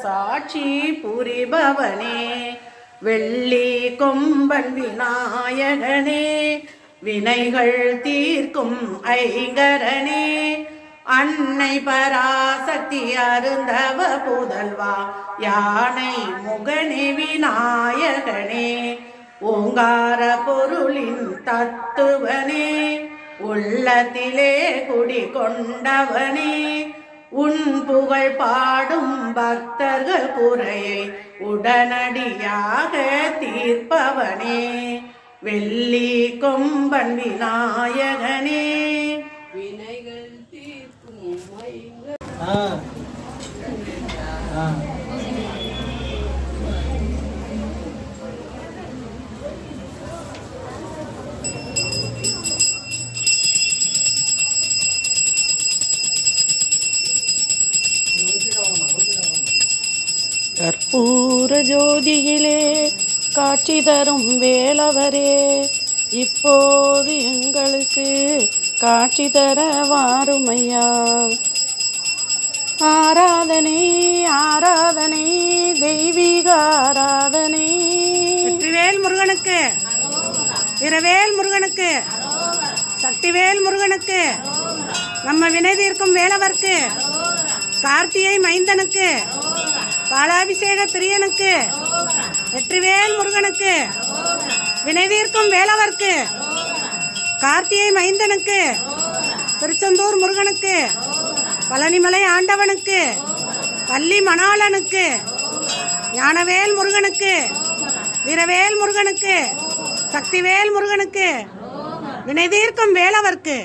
சாட்சி புரிபவனே, வெள்ளி கொம்பன் விநாயகனே, வினைகள் தீர்க்கும் ஐங்கரனே, அன்னை பராசக்தி அருந்தவ புதல்வா, யானை முகனே விநாயகனே, ஓங்கார பொருளின் தத்துவனே, உள்ளத்திலே குடி கொண்டவனே, உன் புகழ் பாடும் பக்தர்கள் குறையை உடனடியாக தீர்ப்பவனே, வெள்ளி கொம்பன் விநாயகனே, வினைகள் தீர்க்கும் கற்பூர ஜோதியிலே காட்சி தரும் வேலவரே, இப்போது எங்களுக்கு காட்சி தர வாருமையா. ஆராதனை ஆராதனை தெய்வீக ஆராதனை. வெற்றிவேல் முருகனுக்கு, வீரவேல் முருகனுக்கு, சக்திவேல் முருகனுக்கு, நம்ம வினை தீர்க்கும் வேலவர்க்கு, கார்த்திகை மைந்தனுக்கு, பாலாபிஷேக பிரியனுக்கு, வெற்றிவேல் முருகனுக்கு, வினை தீர்க்கும் வேலவர்க்கு, கார்த்திகை மைந்தனுக்கு, திருச்செந்தூர் முருகனுக்கு, பழனிமலை ஆண்டவனுக்கு, பள்ளி மணாளனுக்கு, ஞானவேல் முருகனுக்கு, வீரவேல் முருகனுக்கு, சக்திவேல் முருகனுக்கு, வினை தீர்க்கும் வேலவர்க்கு.